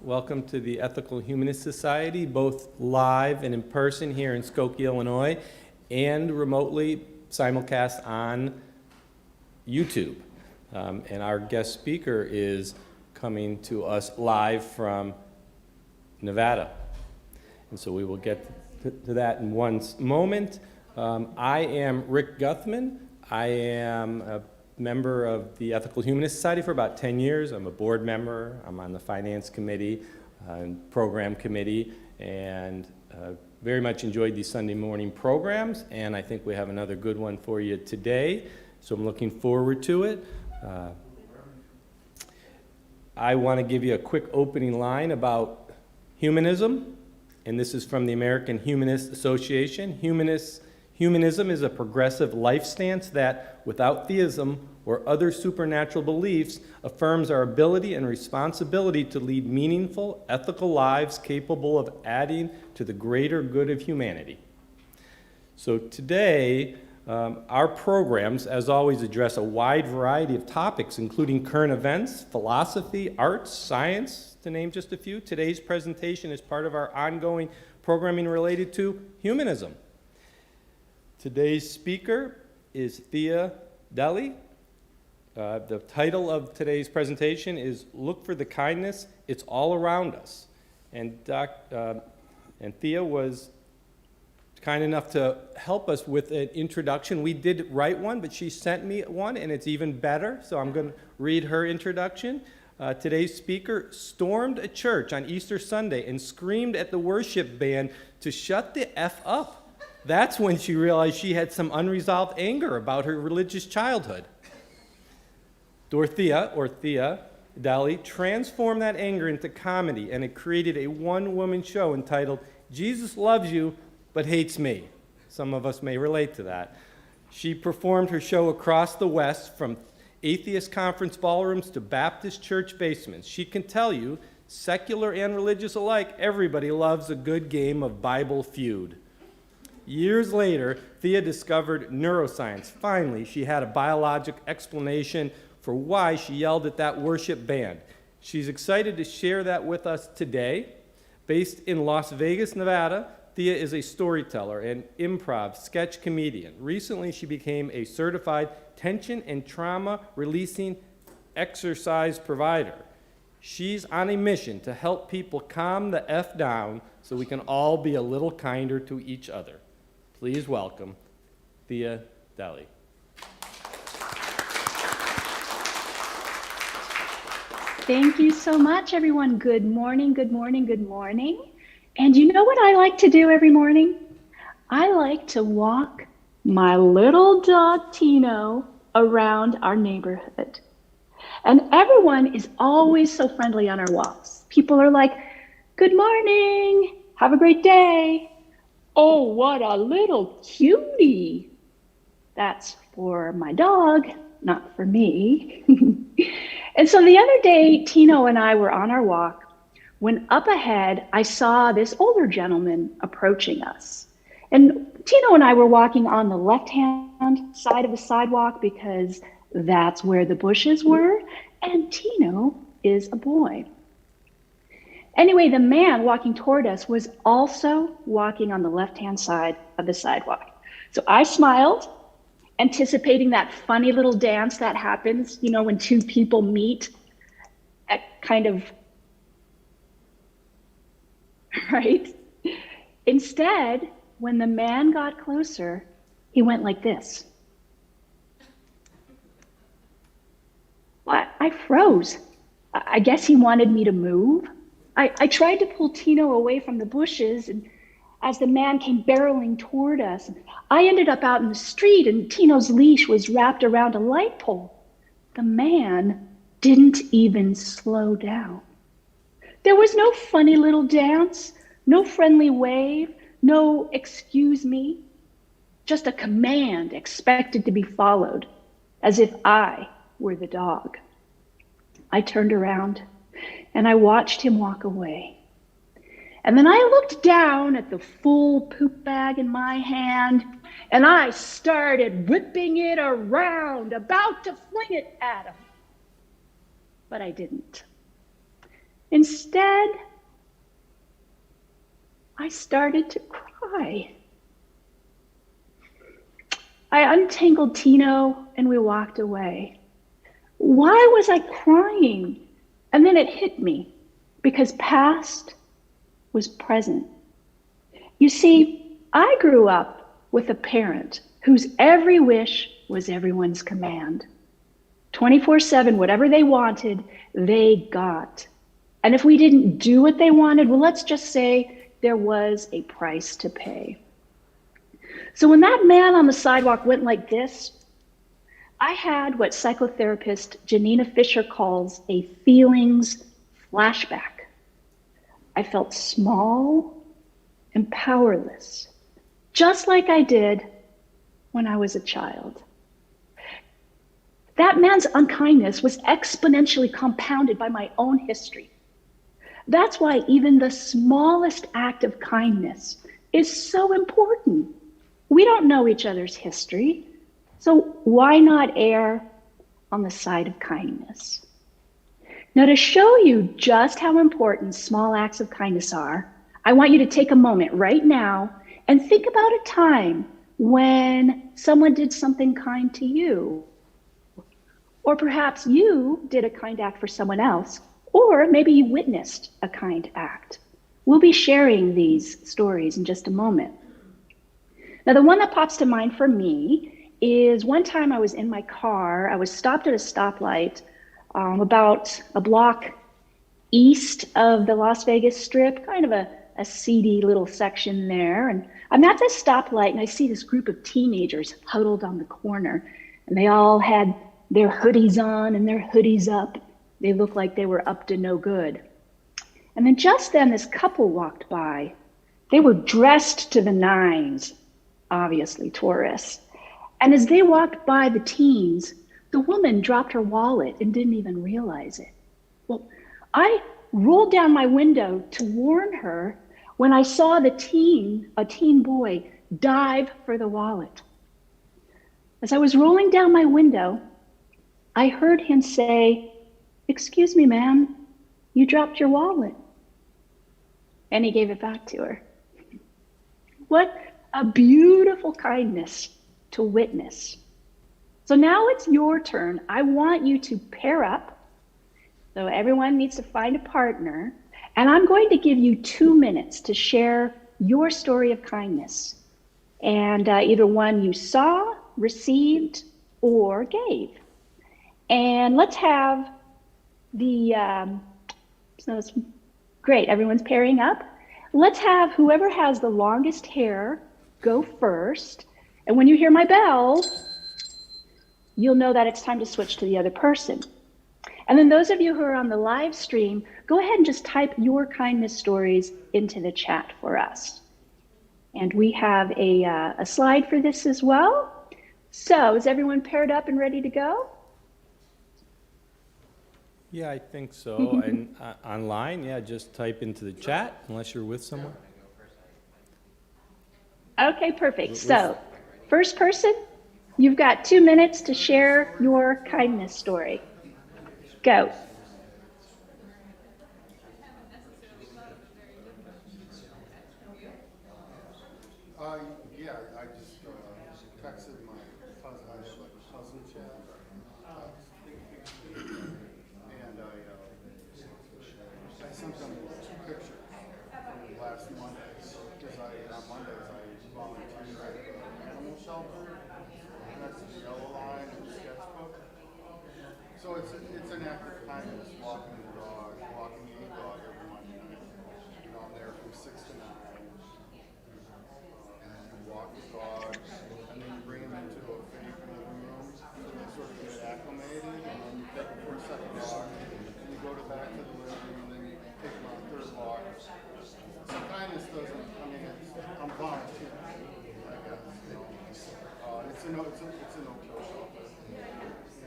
Welcome to the Ethical Humanist Society, both live and in person here in Skokie, Illinois, and remotely simulcast on YouTube. And our guest speaker is coming to us live from Nevada. And so we will get to that in one moment. I am Rick Guthman. I am a member of the Ethical Humanist Society for about 10 years. I'm a board member. I'm on the finance committee and program committee, and very much enjoyed these Sunday morning programs, and I think we have another good one for you today, so I'm looking forward to it. I want to give you a quick opening line about humanism, and this is from the American Humanist Association. Humanism is a progressive life stance that, without theism or other supernatural beliefs, affirms our ability and responsibility to lead meaningful, ethical lives capable of adding to the greater good of humanity. So today, our programs, as always, address a wide variety of topics, including current events, philosophy, arts, science, to name just a few. Today's presentation is part of our ongoing programming related to humanism. Today's speaker is Thea, Deley. The title of today's presentation is Look for the Kindness, It's All Around Us. And Thea was kind enough to help us with an introduction. We did write one, but she sent me one, and it's even better, so I'm going to read her introduction. Today's speaker stormed a church on Easter Sunday and screamed at the worship band to shut the F up. That's when she realized she had some unresolved anger about her religious childhood. Thea Deley transformed that anger into comedy, and it created a one-woman show entitled Jesus Loves You But Hates Me. Some of us may relate to that. She performed her show across the West, from atheist conference ballrooms to Baptist church basements. She can tell you, secular and religious alike, everybody loves a good game of Bible feud. Years later, Thea discovered neuroscience. Finally, she had a biologic explanation for why she yelled at that worship band. She's excited to share that with us today. Based in Las Vegas, Nevada, Thea is a storyteller and improv sketch comedian. Recently, she became a certified tension and trauma releasing exercise provider. She's on a mission to help people calm the F down so we can all be a little kinder to each other. Please welcome Thea Deley. Thank you so much, everyone. Good morning, good morning, good morning. And you know what I like to do every morning? I like to walk my little dog, Tino, around our neighborhood. And everyone is always so friendly on our walks. People are like, good morning, have a great day. Oh, what a little cutie. That's for my dog, not for me. And so the other day, Tino and I were on our walk when up ahead, I saw this older gentleman approaching us. And Tino and I were walking on the left-hand side of the sidewalk because that's where the bushes were, and Tino is a boy. Anyway, the man walking toward us was also walking on the left-hand side of the sidewalk. So I smiled, anticipating that funny little dance that happens, you know, when two people meet at kind of, right? Instead, when the man got closer, he went like this. Well, I froze. I guess he wanted me to move. I tried to pull Tino away from the bushes, and as the man came barreling toward us, I ended up out in the street, and Tino's leash was wrapped around a light pole. The man didn't even slow down. There was no funny little dance, no friendly wave, no excuse me, just a command expected to be followed, as if I were the dog. I turned around and I watched him walk away. And then I looked down at the full poop bag in my hand, and I started whipping it around, about to fling it at him. But I didn't. Instead, I started to cry. I untangled Tino and we walked away. Why was I crying? And then it hit me, because past was present. You see, I grew up with a parent whose every wish was everyone's command. 24/7, whatever they wanted, they got. And if we didn't do what they wanted, well, let's just say there was a price to pay. So when that man on the sidewalk went like this, I had what psychotherapist Janina Fisher calls a feelings flashback. I felt small and powerless, just like I did when I was a child. That man's unkindness was exponentially compounded by my own history. That's why even the smallest act of kindness is so important. We don't know each other's history, so why not err on the side of kindness? Now, to show you just how important small acts of kindness are, I want you to take a moment right now and think about a time when someone did something kind to you. Or perhaps you did a kind act for someone else, or maybe you witnessed a kind act. We'll be sharing these stories in just a moment. Now, the one that pops to mind for me is one time I was in my car. I was stopped at a stoplight about a block east of the Las Vegas Strip, kind of a seedy little section there. And I'm at this stoplight and I see this group of teenagers huddled on the corner. And they all had their hoodies on and their hoodies up. They looked like they were up to no good. And then just then this couple walked by. They were dressed to the nines, obviously tourists. And as they walked by the teens, the woman dropped her wallet and didn't even realize it. Well, I rolled down my window to warn her when I saw a teen boy, dive for the wallet. As I was rolling down my window, I heard him say, "Excuse me, ma'am, you dropped your wallet." And he gave it back to her. What a beautiful kindness to witness. So now it's your turn. I want you to pair up. So everyone needs to find a partner. And I'm going to give you 2 minutes to share your story of kindness. And either one you saw, received, or gave. And let's have so it's great, everyone's pairing up. Let's have whoever has the longest hair go first. And when you hear my bell, you'll know that it's time to switch to the other person. And then those of you who are on the live stream, go ahead and just type your kindness stories into the chat for us. And we have a slide for this as well. So is everyone paired up and ready to go? Yeah, I think so. And online, yeah, just type into the chat unless you're with someone. Okay, perfect. So first person, you've got 2 minutes to share your kindness story. Go. Yeah, I just texted my cousin. I have like a cousin chat, and I sent them 2 pictures from last Monday because on Mondays I volunteer at the animal shelter, and that's the yellow line and sketchbook. So it's an act of kindness walking a dog every Monday night. You know, I'm there from 6 to 9. Walk the dog, and then you bring them into a fake living room, so they sort of get acclimated, and then you take them for a second walk, and you go back to the living room, and then you take them on a third walk. So kindness doesn't, I mean, I'm volunteering, I guess, you know. It's a no-kill shelter, you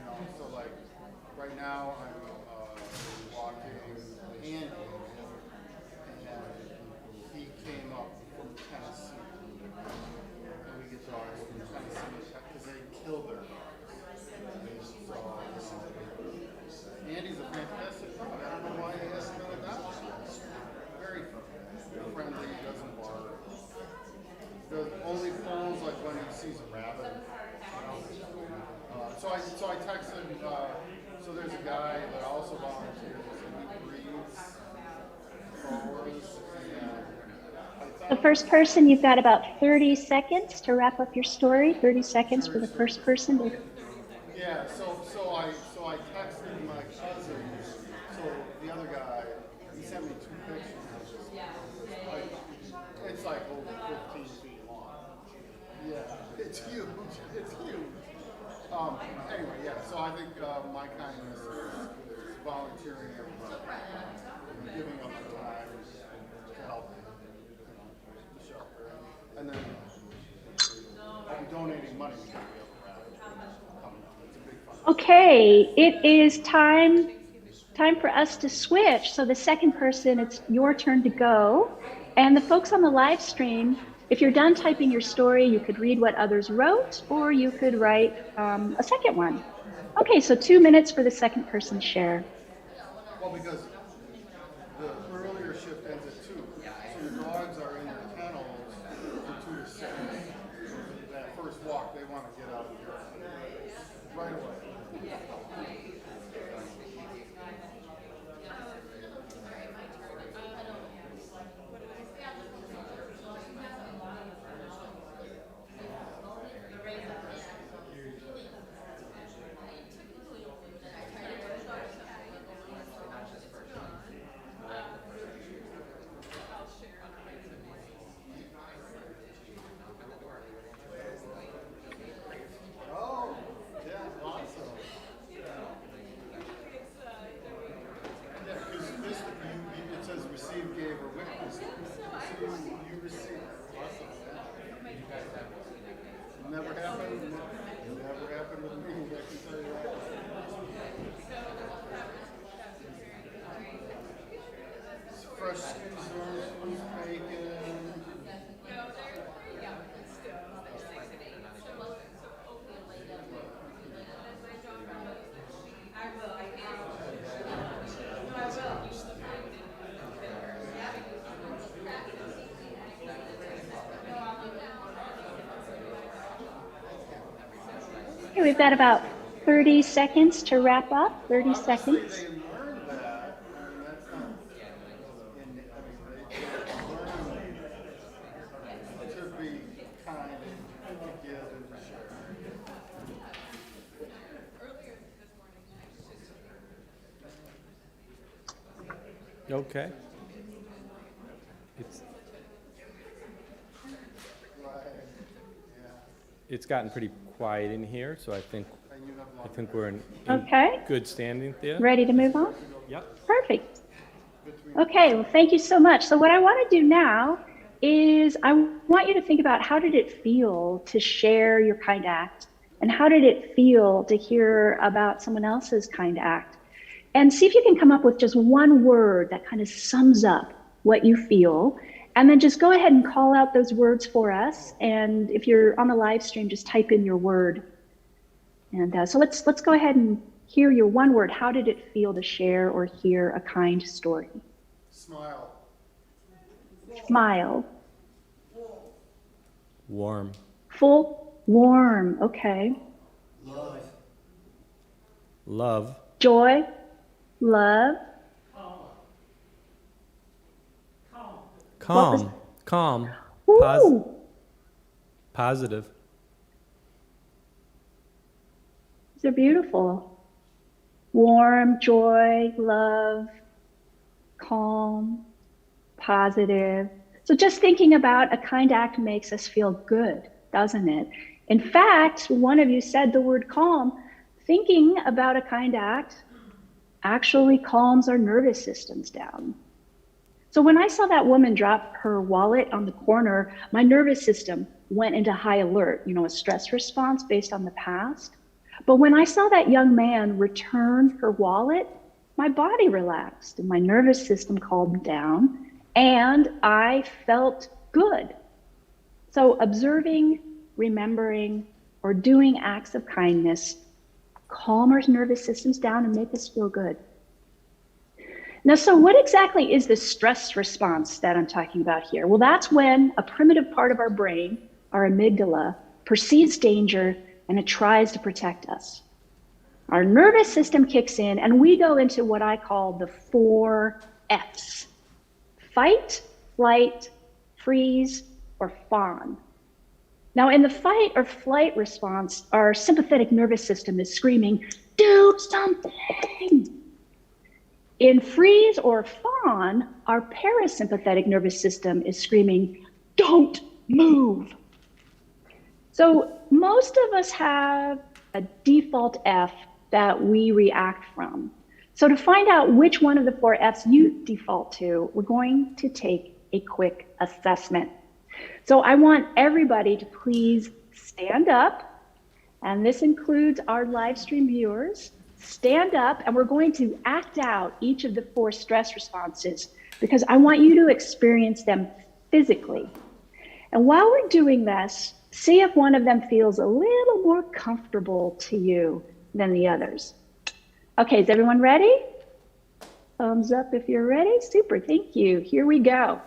know, so like, right now I'm walking Andy, and he came up from Tennessee. And we get dogs from Tennessee because they kill their dogs. So Andy's a fantastic dog. I don't know why he hasn't been adopted. The first person, you've got about 30 seconds to wrap up your story. 30 seconds for the first person to. Yeah, so I texted my cousin. So the other guy, he sent me 2 pictures of this. Like, it's like over 15 feet long. Yeah, it's huge. It's huge. Anyway, yeah. So I think my kindness is volunteering and giving up my time to help the shelter, and then I'll be donating money to the other coming up. It's a big fund. Okay, it is time for us to switch. So the second person, it's your turn to go. And the folks on the live stream, if you're done typing your story, you could read what others wrote, or you could write a second one. Okay, so 2 minutes for the second person share. Well, because the earlier shift ends at 2, so the dogs are in their kennels from 2 to 6. That first walk, they want to get out of here right away. Oh, yeah, awesome. Yeah, because this, it says receive, gave, or witness. So you receive. Awesome. Never happened. Never happened with me. I can tell you that. Fresh squeezed bacon. Okay, we've got about 30 seconds to wrap up. 30 seconds. They learned that. I mean, that's not. They learn to be kind and to give and to share. Okay. It's, Right. Yeah. it's gotten pretty quiet in here, so I think And you have I long. think we're in Okay, good standing, Thea. ready to move on? Yep. Perfect. Okay, well, thank you so much. So what I want to do now is I want you to think about how did it feel to share your kind act, and how did it feel to hear about someone else's kind act, and see if you can come up with just one word that kind of sums up what you feel, and then just go ahead and call out those words for us. And if you're on the live stream, just type in your word. And so let's go ahead and hear your one word. How did it feel to share or hear a kind story? Smile. Smile. Warm. Full, warm, okay. Love. Joy, love. What was- Calm. Calm. Ooh, Positive. they're beautiful. Warm, joy, love, calm, positive. So just thinking about a kind act makes us feel good, doesn't it? In fact, one of you said the word calm. Thinking about a kind act actually calms our nervous systems down. So when I saw that woman drop her wallet on the corner, my nervous system went into high alert, a stress response based on the past. But when I saw that young man return her wallet, my body relaxed and my nervous system calmed down and I felt good. So observing, remembering, or doing acts of kindness calm our nervous systems down and make us feel good. Now, so what exactly is the stress response that I'm talking about here? Well, that's when a primitive part of our brain, our amygdala, perceives danger and it tries to protect us. Our nervous system kicks in and we go into what I call the 4 F's. Fight, flight, freeze, or fawn. Now, in the fight or flight response, our sympathetic nervous system is screaming, "Do something!" In freeze or fawn, our parasympathetic nervous system is screaming, "Don't move!" So most of us have a default F that we react from. So to find out which one of the 4 Fs you default to, we're going to take a quick assessment. So I want everybody to please stand up, and this includes our live stream viewers. Stand up, and we're going to act out each of the 4 stress responses because I want you to experience them physically. And while we're doing this, see if one of them feels a little more comfortable to you than the others. Okay, is everyone ready? Thumbs up if you're ready. Super, thank you. Here we go.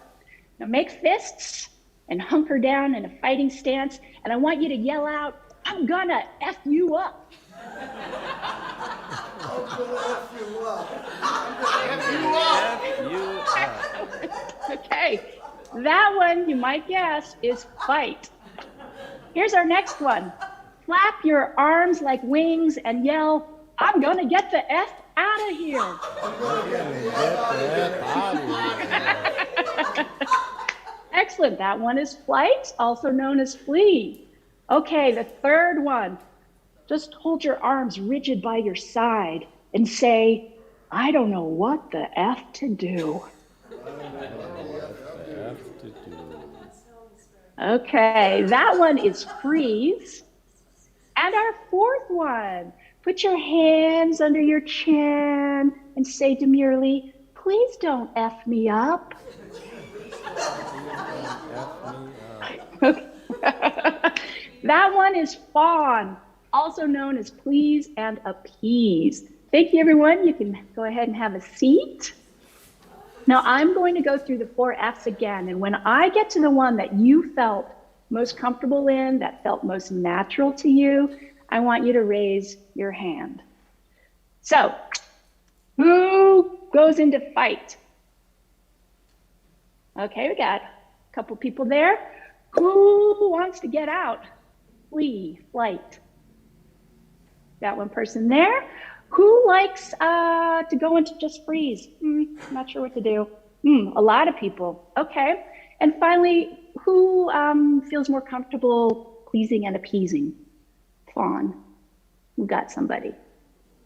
Now make fists and hunker down in a fighting stance, and I want you to yell out, "I'm gonna F you up." I'm gonna F you up. I'm gonna F you up. Okay, that one you might guess is fight. Here's our next one. Flap your arms like wings and yell, "I'm gonna get the F out of here." I'm gonna get the F out of here. Excellent, that one is flight, also known as flee. Okay, the third one. Just hold your arms rigid by your side and say, "I don't know what the F to do." Okay, that one is freeze. And our fourth one, put your hands under your chin and say demurely, "Please don't F me up." That one is fawn, also known as please and appease. Thank you, everyone. You can go ahead and have a seat. Now I'm going to go through the 4 Fs again, and when I get to the one that you felt most comfortable in, that felt most natural to you, I want you to raise your hand. So, who goes into fight? Okay, we got a couple people there. Who wants to get out? Flee, flight. Got one person there. Who likes to go into just freeze? Not sure what to do. A lot of people. Okay. And finally, who feels more comfortable pleasing and appeasing? Fawn. We got somebody.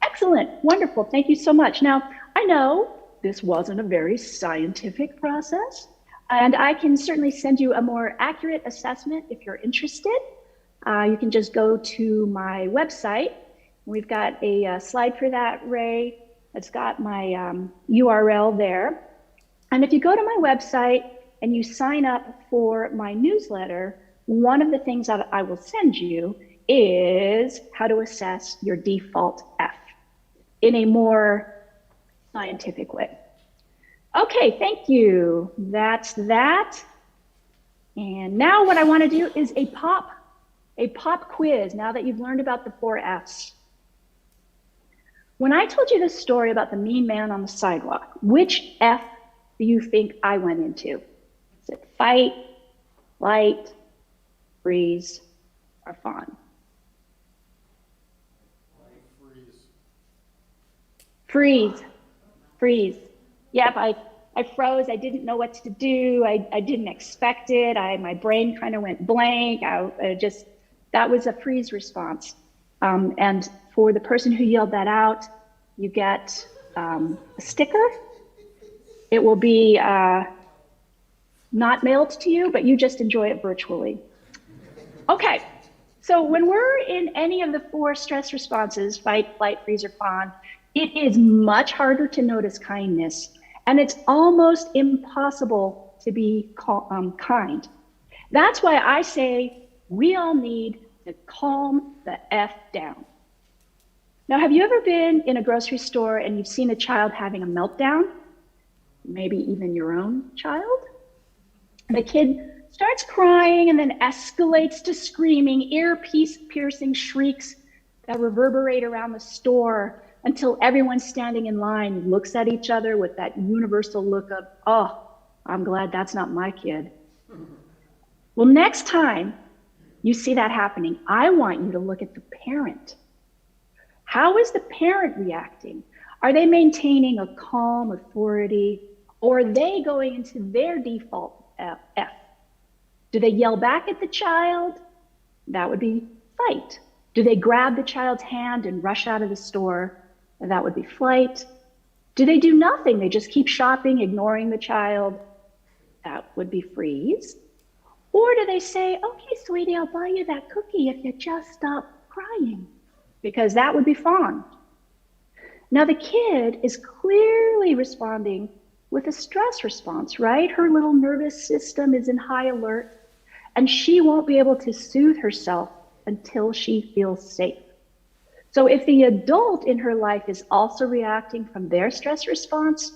Excellent. Wonderful. Thank you so much. Now, I know this wasn't a very scientific process, and I can certainly send you a more accurate assessment if you're interested. You can just go to my website. We've got a slide for that, Ray. It's got my URL there. And if you go to my website and you sign up for my newsletter, one of the things that I will send you is how to assess your default F in a more scientific way. Okay, thank you. That's that. And now what I want to do is a pop quiz now that you've learned about the 4 Fs. When I told you this story about the mean man on the sidewalk, which F do you think I went into? Is it fight, flight, freeze, or fawn? Freeze. Yep, I froze. I didn't know what to do. I didn't expect it. My brain kind of went blank. That was a freeze response. And for the person who yelled that out, you get a sticker. It will be not mailed to you, but you just enjoy it virtually. Okay, so when we're in any of the 4 stress responses, fight, flight, freeze, or fawn, it is much harder to notice kindness, and it's almost impossible to be kind. That's why I say we all need to calm the F down. Now, have you ever been in a grocery store and you've seen a child having a meltdown? Maybe even your own child? The kid starts crying and then escalates to screaming, ear-piercing shrieks that reverberate around the store until everyone standing in line looks at each other with that universal look of, "Oh, I'm glad that's not my kid." Well, next time you see that happening, I want you to look at the parent. How is the parent reacting? Are they maintaining a calm authority, or are they going into their default F? Do they yell back at the child? That would be fight. Do they grab the child's hand and rush out of the store? That would be flight. Do they do nothing? They just keep shopping, ignoring the child? That would be freeze. Or do they say, okay, sweetie, I'll buy you that cookie if you just stop crying? Because that would be fawn. Now the kid is clearly responding with a stress response, right? Her little nervous system is in high alert, and she won't be able to soothe herself until she feels safe. So if the adult in her life is also reacting from their stress response,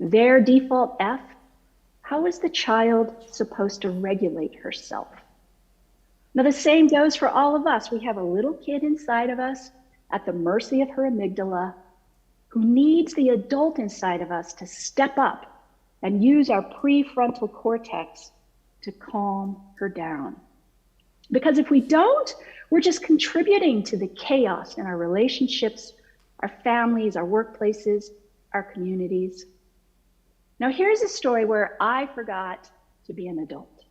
their default F, how is the child supposed to regulate herself? Now the same goes for all of us. We have a little kid inside of us at the mercy of her amygdala who needs the adult inside of us to step up and use our prefrontal cortex to calm her down. Because if we don't, we're just contributing to the chaos in our relationships, our families, our workplaces, our communities. Now here's a story where I forgot to be an adult.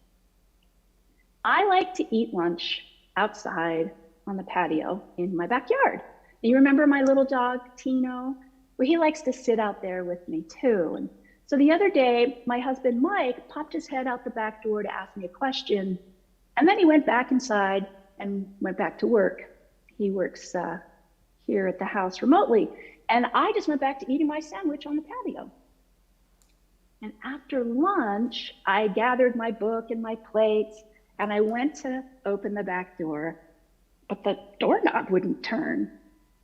I like to eat lunch outside on the patio in my backyard. You remember my little dog, Tino? Well, he likes to sit out there with me too. And so the other day, my husband, Mike, popped his head out the back door to ask me a question. And then he went back inside and went back to work. He works here at the house remotely. And I just went back to eating my sandwich on the patio. And after lunch, I gathered my book and my plates, and I went to open the back door, but the doorknob wouldn't turn.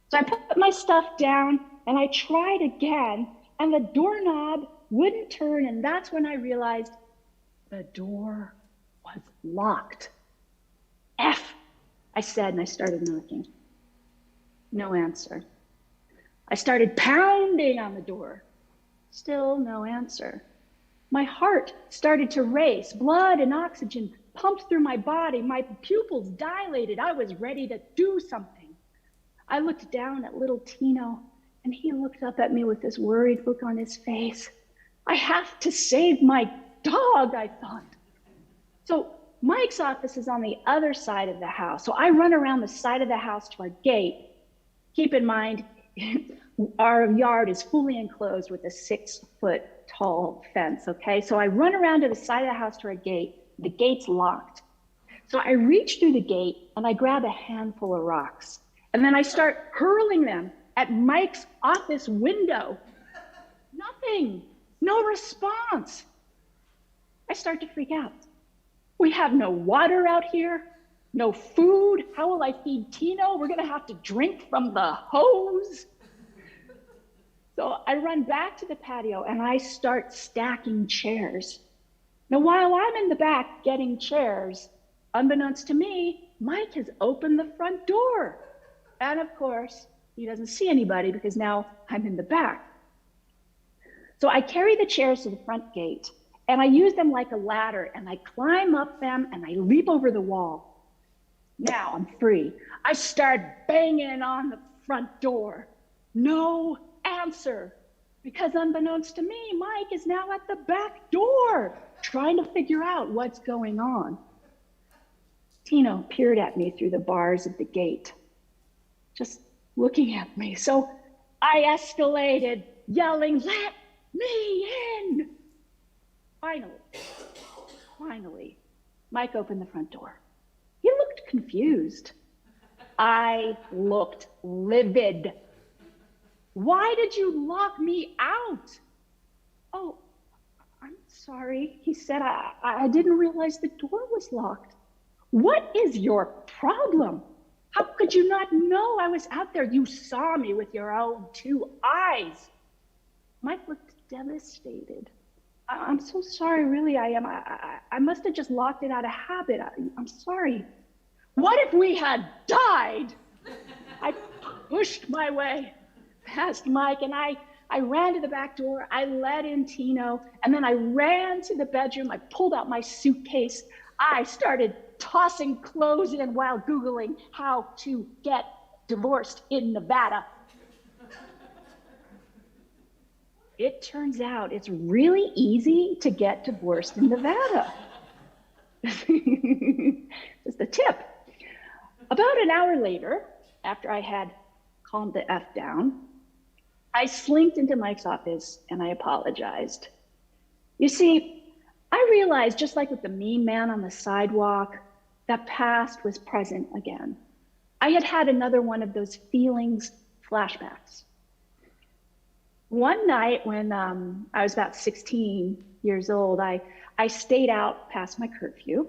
So I put my stuff down and I tried again, and the doorknob wouldn't turn. And that's when I realized the door was locked. F, I said, and I started knocking. No answer. I started pounding on the door. Still no answer. My heart started to race. Blood and oxygen pumped through my body. My pupils dilated. I was ready to do something. I looked down at little Tino, and he looked up at me with this worried look on his face. I have to save my dog, I thought. So Mike's office is on the other side of the house. So I run around the side of the house to our gate. Keep in mind, our yard is fully enclosed with a 6-foot tall fence, okay? So I run around to the side of the house to our gate. The gate's locked. So I reach through the gate and I grab a handful of rocks. And then I start hurling them at Mike's office window. Nothing, no response. I start to freak out. We have no water out here, no food. How will I feed Tino? We're gonna have to drink from the hose. So I run back to the patio and I start stacking chairs. Now, while I'm in the back getting chairs, unbeknownst to me, Mike has opened the front door. And of course, he doesn't see anybody because now I'm in the back. So I carry the chairs to the front gate and I use them like a ladder and I climb up them and I leap over the wall. Now I'm free. I start banging on the front door. No answer, because unbeknownst to me, Mike is now at the back door trying to figure out what's going on. Tino peered at me through the bars of the gate, just looking at me. So I escalated, yelling, "Let me in!" Finally, Mike opened the front door. He looked confused. I looked livid. "Why did you lock me out?" "Oh, I'm sorry," he said. I didn't realize the door was locked." "What is your problem? How could you not know I was out there? You saw me with your own 2 eyes." Mike looked devastated. "I'm so sorry, really, I am. I must have just locked it out of habit. I'm sorry." "What if we had died?" I pushed my way past Mike and I I ran to the back door, I let in Tino, and then I ran to the bedroom. I pulled out my suitcase. I started tossing clothes in while Googling how to get divorced in Nevada. It turns out it's really easy to get divorced in Nevada. Just a tip. About an hour later, after I had calmed the F down, I slinked into Mike's office and I apologized. You see, I realized, just like with the mean man on the sidewalk, that past was present again. I had had another one of those feelings flashbacks. One night when I was about 16 years old, I stayed out past my curfew.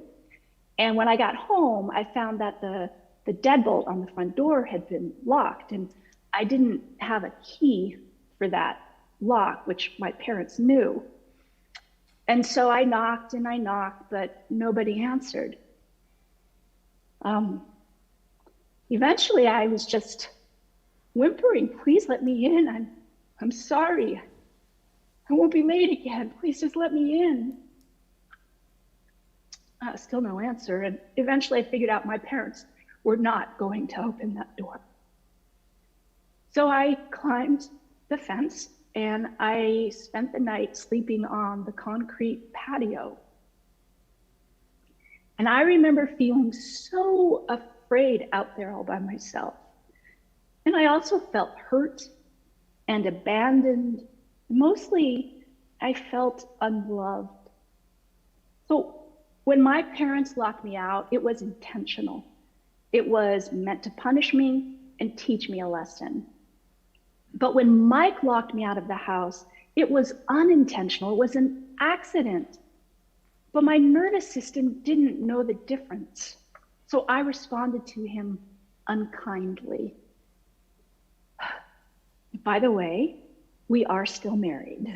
And when I got home, I found that the deadbolt on the front door had been locked, and I didn't have a key for that lock, which my parents knew. And so I knocked and I knocked, but nobody answered. Eventually, I was just whimpering, "Please let me in. I'm sorry. I won't be late again. Please just let me in." Still no answer. And eventually I figured out my parents were not going to open that door. So I climbed the fence and I spent the night sleeping on the concrete patio. And I remember feeling so afraid out there all by myself. And I also felt hurt and abandoned. Mostly, I felt unloved. So when my parents locked me out, it was intentional. It was meant to punish me and teach me a lesson. But when Mike locked me out of the house, it was unintentional. It was an accident. But my nervous system didn't know the difference. So I responded to him unkindly. By the way, we are still married.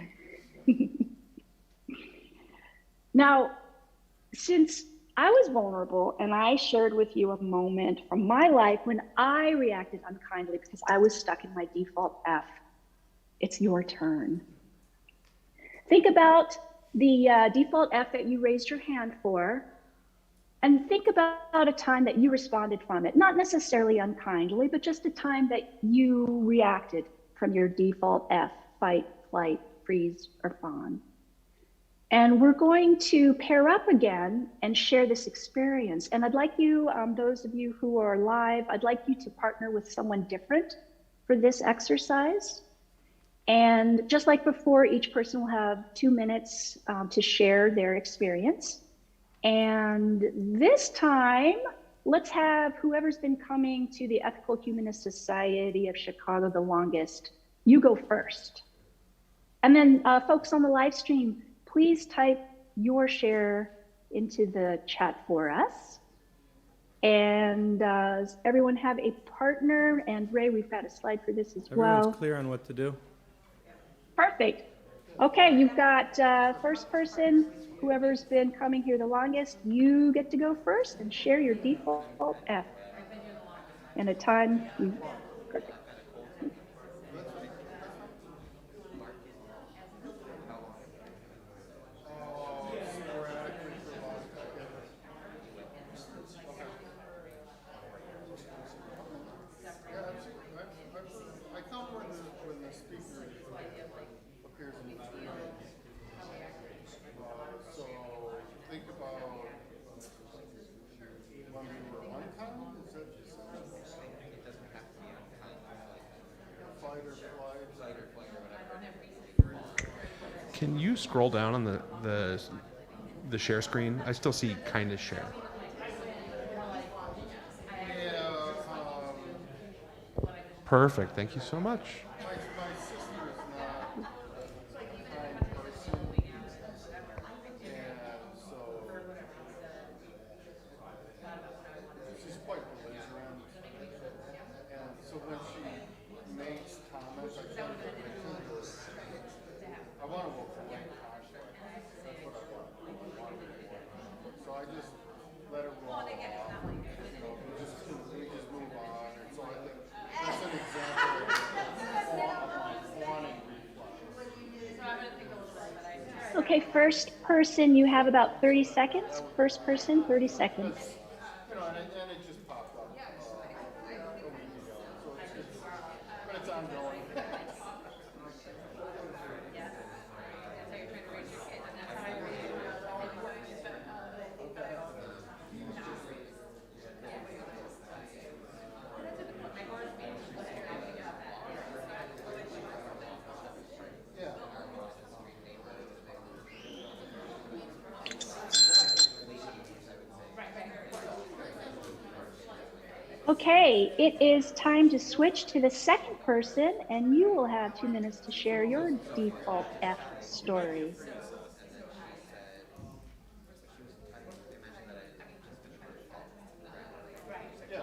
Now, since I was vulnerable and I shared with you a moment from my life when I reacted unkindly because I was stuck in my default F, it's your turn. Think about the default F that you raised your hand for, and think about a time that you responded from it, not necessarily unkindly, but just a time that you reacted from your default F, fight, flight, freeze, or fawn. And we're going to pair up again and share this experience. And I'd like you, those of you who are live, I'd like you to partner with someone different for this exercise. And just like before, each person will have 2 minutes to share their experience. And this time, let's have whoever's been coming to the Ethical Humanist Society of Chicago the longest, you go first. And then folks on the live stream, please type your share into the chat for us. And does everyone have a partner? And Ray, we've got a slide for this as well. Everyone's clear on what to do? Perfect. Okay, you've got first person, whoever's been coming here the longest, you get to go first and share your default F in a time. Perfect. I count when the speaker appears in the screen. So think about when we were unkind. Is that just It doesn't have to be unkind. fight or flight? Fight or flight or whatever. Can you scroll down on the share screen? I still see kind of share. Yeah. Perfect. Thank you so much. My sister is not a kind person, and so she's quite belligerent. And so when she makes comments, I tend to I want to avoid conflict. That's what I want. I want to avoid. So I just let it roll off. We just move on. And so I think that's an example of Okay, first person, you have about 30 seconds. First person, 30 seconds. And it just popped up a week ago, so but it's ongoing. Yeah. Okay, it is time to switch to the second person, and you will have 2 minutes to share your default F story. Yeah.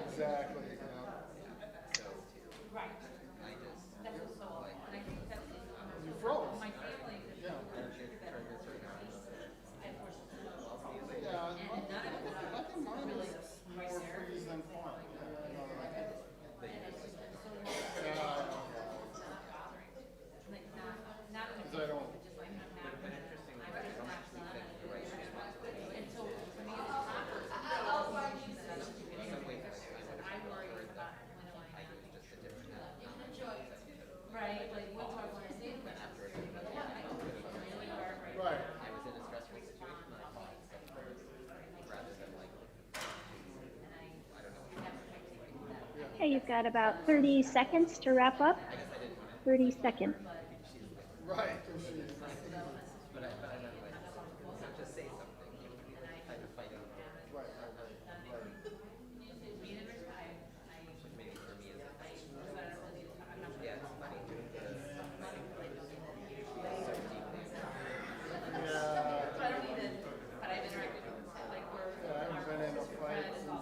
Exactly. You froze. Yeah. Yeah. I think mine is more freeze than fawn. Yeah, I know. Because I don't. Right. Okay, you've got about 30 seconds to wrap up. 30 seconds. Right.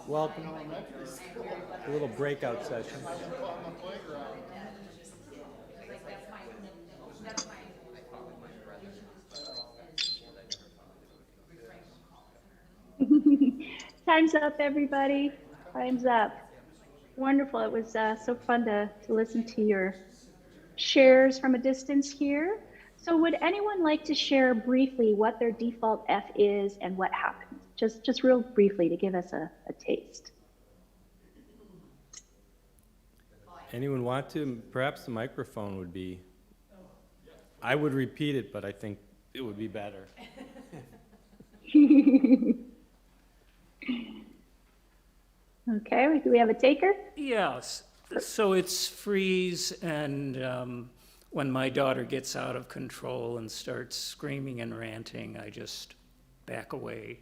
Welcome. A little breakout session. On the playground. Time's up, everybody. Time's up. Wonderful. It was so fun to listen to your shares from a distance here. So would anyone like to share briefly what their default F is and what happens? Just real briefly to give us a taste. Anyone want to? Perhaps the microphone would be, I would repeat it, but I think it would be better. Okay, do we have a taker? Yes, so it's freeze, and when my daughter gets out of control and starts screaming and ranting, I just back away.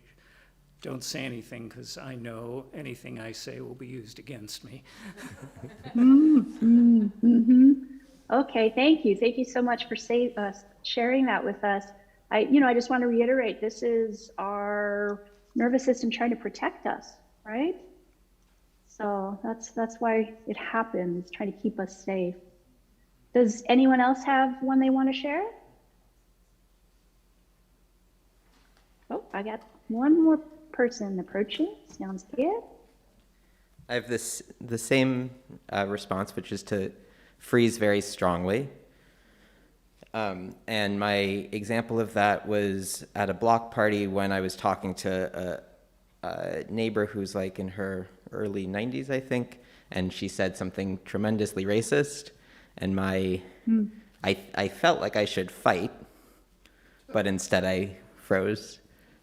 Don't say anything, because I know anything I say will be used against me. Okay, thank you. Thank you so much for sharing that with us. I just want to reiterate, this is our nervous system trying to protect us, right? So that's why it happens, trying to keep us safe. Does anyone else have one they want to share? Oh, I got one more person approaching. Sounds good. I have the same response, which is to freeze very strongly. And my example of that was at a block party when I was talking to a neighbor who's like in her early 90s, I think, and she said something tremendously racist, and I felt like I should fight, but instead I froze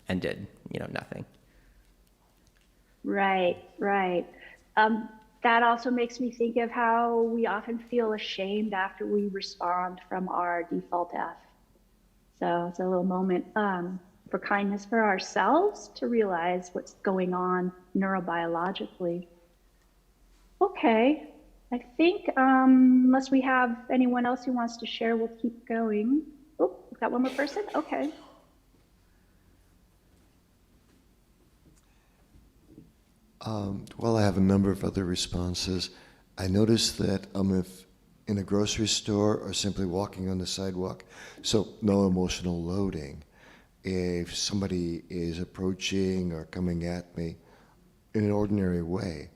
and did nothing. Right. That also makes me think of how we often feel ashamed after we respond from our default F. So it's a little moment for kindness for ourselves to realize what's going on neurobiologically. Okay, I think unless we have anyone else who wants to share, we'll keep going. Oh, we've got one more person? Okay. Well, I have a number of other responses. I noticed that if in a grocery store or simply walking on the sidewalk, so no emotional loading, if somebody is approaching or coming at me in an ordinary way,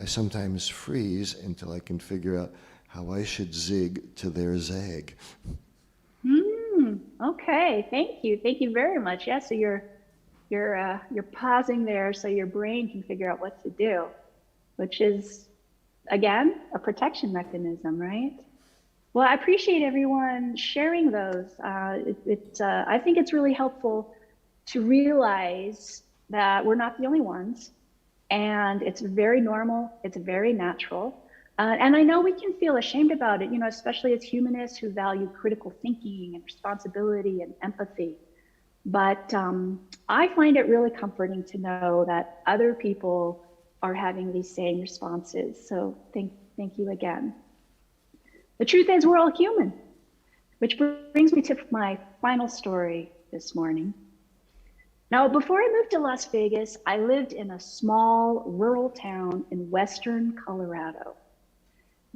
I sometimes freeze until I can figure out how I should zig to their zag. Okay, thank you very much. Yeah, so you're pausing there so your brain can figure out what to do, which is again a protection mechanism, right? Well, I appreciate everyone sharing those. I think it's really helpful to realize that we're not the only ones, and it's very normal, it's very natural. And I know we can feel ashamed about it, you know, especially as humanists who value critical thinking and responsibility and empathy. But I find it really comforting to know that other people are having these same responses. So thank you again. The truth is we're all human, which brings me to my final story this morning. Now, before I moved to Las Vegas, I lived in a small rural town in western Colorado.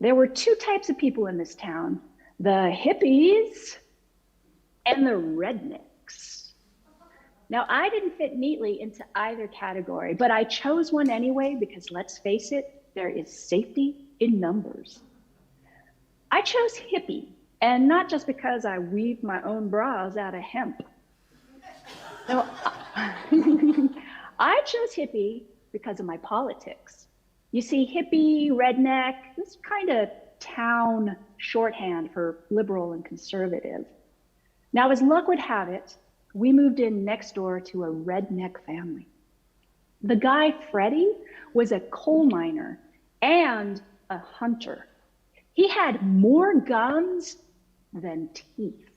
There were two types of people in this town, the hippies and the rednecks. Now, I didn't fit neatly into either category, but I chose one anyway because let's face it, there is safety in numbers. I chose hippie, and not just because I weave my own bras out of hemp. No, I chose hippie because of my politics. You see, hippie, redneck, this kind of town shorthand for liberal and conservative. Now, as luck would have it, we moved in next door to a redneck family. The guy, Freddie, was a coal miner and a hunter. He had more guns than teeth.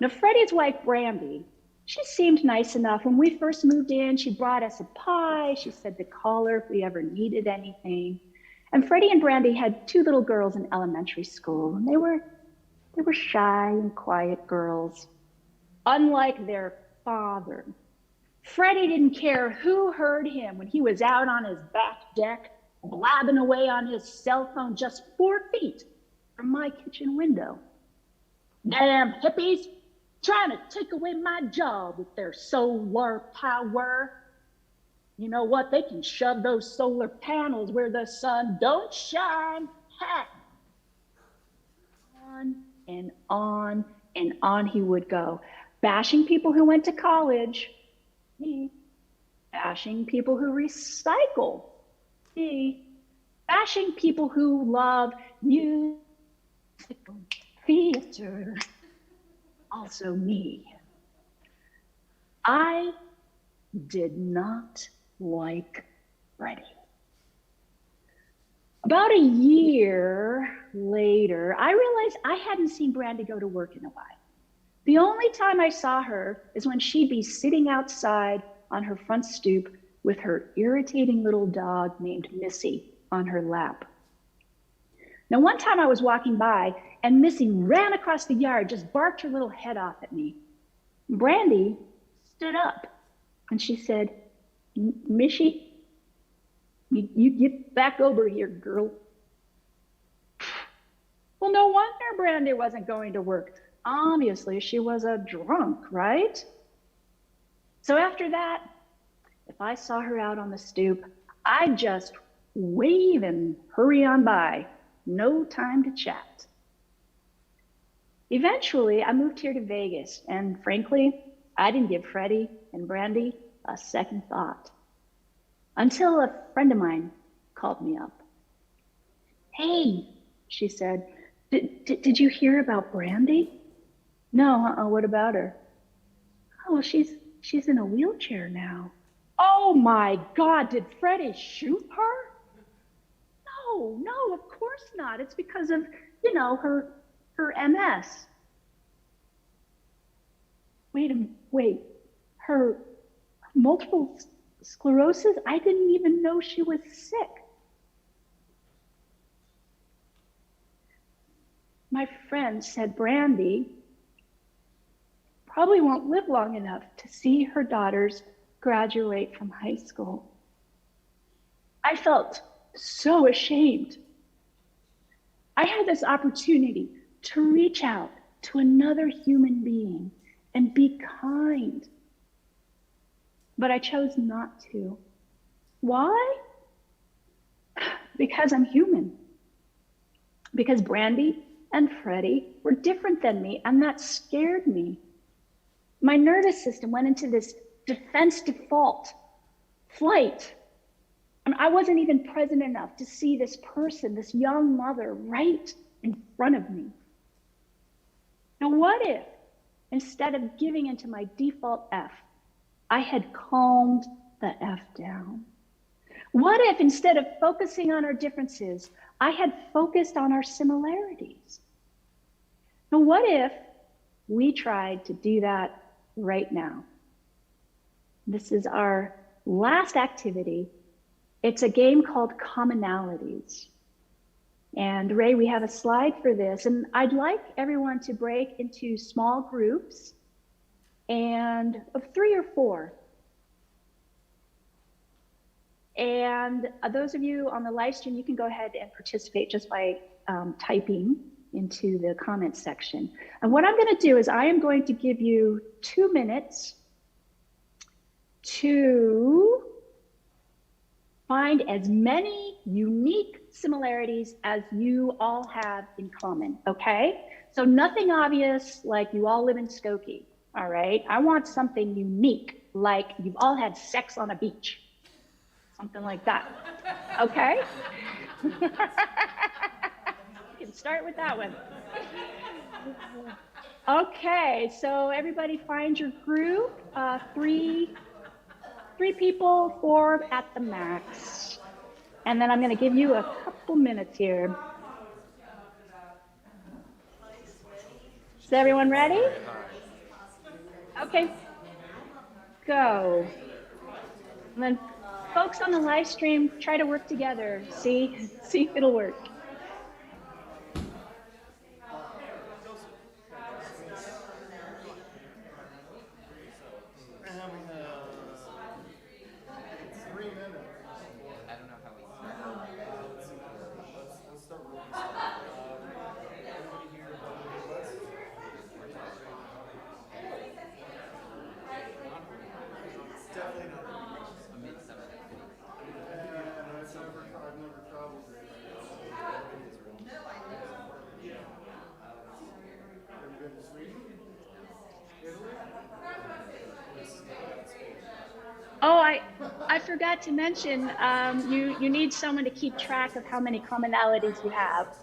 Now, Freddie's wife, Brandy, she seemed nice enough. When we first moved in, she brought us a pie. She said to call her if we ever needed anything. And Freddie and Brandy had two little girls in elementary school, and they were shy and quiet girls, unlike their father. Freddie didn't care who heard him when he was out on his back deck, blabbing away on his cell phone just 4 feet from my kitchen window. Damn hippies, trying to take away my job with their solar power. You know what? They can shove those solar panels where the sun don't shine. Ha! On and on and on he would go, bashing people who went to college. Me. Bashing people who recycle. Me. Bashing people who love music, theater. Also me. I did not like Freddie. About a year later, I realized I hadn't seen Brandy go to work in a while. The only time I saw her is when she'd be sitting outside on her front stoop with her irritating little dog named Missy on her lap. Now, one time I was walking by and Missy ran across the yard, just barked her little head off at me. Brandy stood up and she said, Missy, you get back over here, girl. Well, no wonder Brandy wasn't going to work. Obviously, she was a drunk, right? So after that, if I saw her out on the stoop, I'd just wave and hurry on by. No time to chat. Eventually, I moved here to Vegas, and frankly, I didn't give Freddie and Brandy a second thought. Until a friend of mine called me up. Hey, she said, did you hear about Brandy? No, what about her? Oh, well, she's in a wheelchair now. Oh my God, did Freddie shoot her? No, of course not. It's because of, her MS. Wait, her multiple sclerosis? I didn't even know she was sick. My friend said Brandy probably won't live long enough to see her daughters graduate from high school. I felt so ashamed. I had this opportunity to reach out to another human being and be kind. But I chose not to. Why? Because I'm human. Because Brandy and Freddie were different than me, and that scared me. My nervous system went into this defense default flight. I wasn't even present enough to see this person, this young mother, right in front of me. Now, what if instead of giving into my default F, I had calmed the F down? What if instead of focusing on our differences, I had focused on our similarities? Now, what if we tried to do that right now? This is our last activity. It's a game called Commonalities. And Ray, we have a slide for this, and I'd like everyone to break into small groups and of 3 or 4. And those of you on the live stream, you can go ahead and participate just by typing into the comments section. And what I'm going to do is I am going to give you 2 minutes to find as many unique similarities as you all have in common, okay? So nothing obvious like you all live in Skokie, all right? I want something unique, like you've all had sex on a beach, something like that, okay? You can start with that one. Okay, so everybody find your group, 3 people, 4 at the max. And then I'm going to give you a couple minutes here. Is everyone ready? Okay, go. And then folks on the live stream, try to work together. See if it'll work. Oh, I forgot to mention, you need someone to keep track of how many commonalities you have.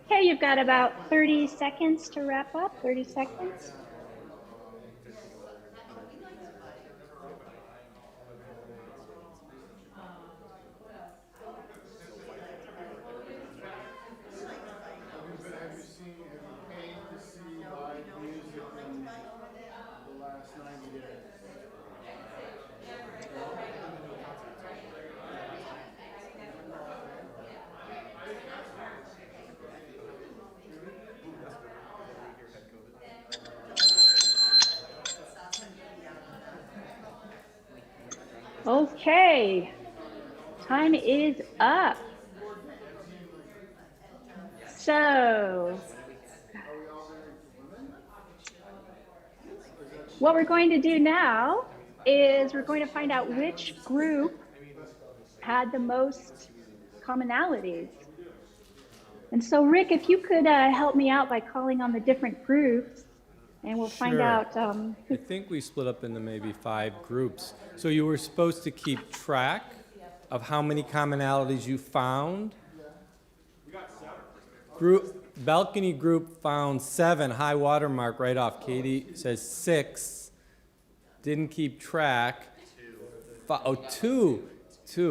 Okay, you've got about 30 seconds to wrap up, 30 seconds. Okay, time is up. So, what we're going to do now is we're going to find out which group had the most commonalities. And so, Rick, if you could help me out by calling on the different groups, and we'll find Sure. out. I think we split up into maybe 5 groups. So you were supposed to keep track of how many commonalities you found. Balcony group found 7, high water mark right off. Katie says 6. Didn't keep track. 2.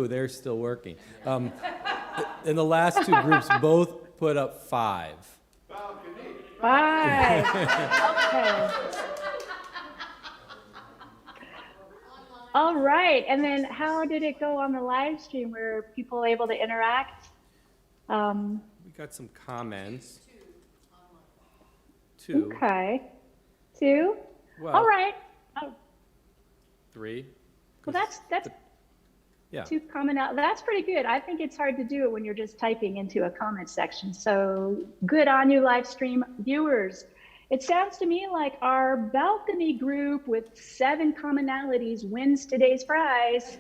They're still working. And the last 2 groups both put up 5. 5. Okay. All right. And then how did it go on the live stream? Were people able to interact? We got some comments. 2. Okay. 2. Well, All right. Oh, 3. well, that's Yeah. 2 common out. That's pretty good. I think it's hard to do it when you're just typing into a comment section. So good on you, live stream viewers. It sounds to me like our balcony group with 7 commonalities wins today's prize.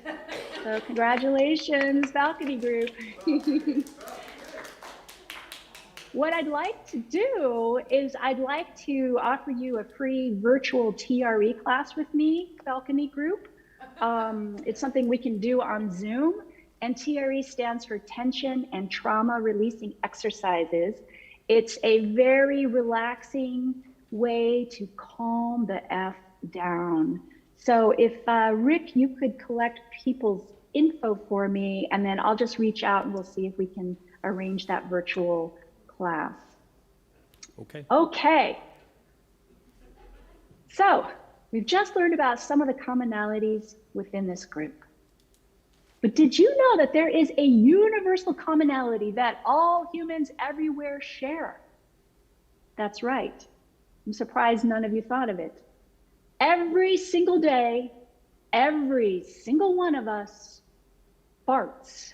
So congratulations, balcony group. What I'd like to do is I'd like to offer you a free virtual TRE class with me, balcony group. It's something we can do on Zoom, and TRE stands for Tension and Trauma Releasing Exercises. It's a very relaxing way to calm the F down. So if Rick, you could collect people's info for me, and then I'll just reach out and we'll see if we can arrange that virtual class. Okay. Okay. So we've just learned about some of the commonalities within this group. But did you know that there is a universal commonality that all humans everywhere share? That's right. I'm surprised none of you thought of it. Every single day, every single one of us farts.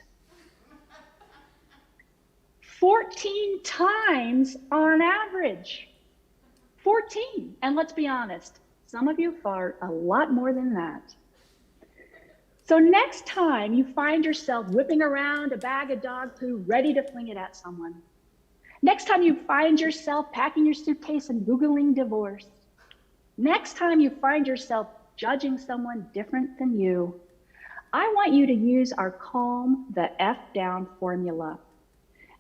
14 times on average. 14. And let's be honest, some of you fart a lot more than that. So next time you find yourself whipping around a bag of dog poo ready to fling it at someone, next time you find yourself packing your suitcase and Googling divorce, next time you find yourself judging someone different than you, I want you to use our Calm the F Down formula.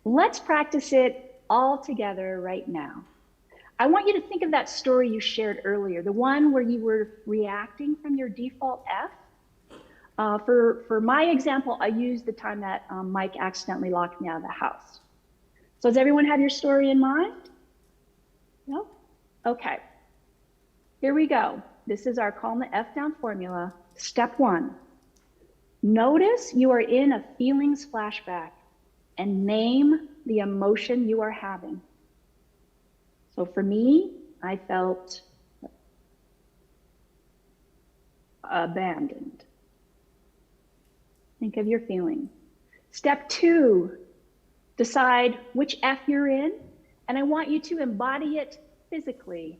Let's practice it all together right now. I want you to think of that story you shared earlier, the one where you were reacting from your default F. For my example, I used the time that Mike accidentally locked me out of the house. So does everyone have your story in mind? No? Okay. Here we go. This is our Calm the F Down formula. Step 1. Notice you are in a feelings flashback and name the emotion you are having. So for me, I felt abandoned. Think of your feeling. Step 2, decide which F you're in, and I want you to embody it physically.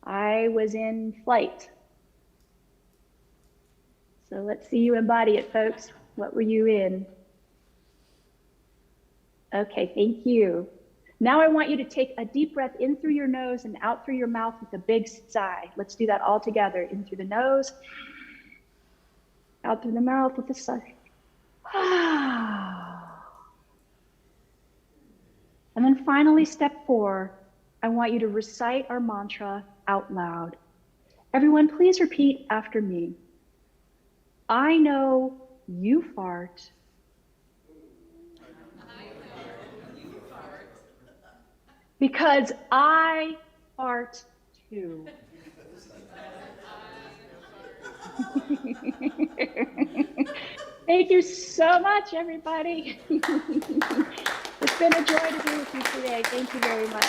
I was in flight. So let's see you embody it, folks. What were you in? Okay, thank you. Now I want you to take a deep breath in through your nose and out through your mouth with a big sigh. Let's do that all together. In through the nose, out through the mouth with a sigh. And then finally, step 4, I want you to recite our mantra out loud. Everyone, please repeat after me. I know you fart. Because I fart too. Thank you so much, everybody. It's been a joy to be with you today. Thank you very much.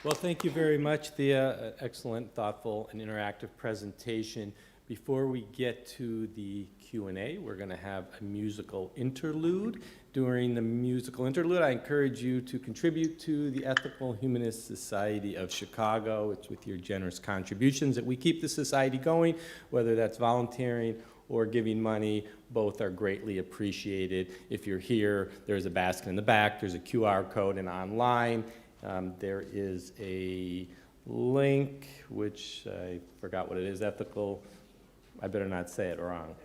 Well, thank you very much, Thea. Excellent, thoughtful, and interactive presentation. Before we get to the Q&A, we're going to have a musical interlude. During the musical interlude, I encourage you to contribute to the Ethical Humanist Society of Chicago. It's with your generous contributions that we keep the society going, whether that's volunteering or giving money. Both are greatly appreciated. If you're here, there's a basket in the back, there's a QR code, and online there is a link, which I forgot what it is, ethical, I better not say it wrong.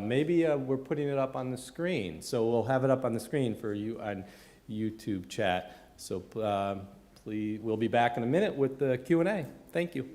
Maybe we're putting it up on the screen, so we'll have it up on the screen for you on YouTube chat. So please, we'll be back in a minute with the Q&A. Thank you.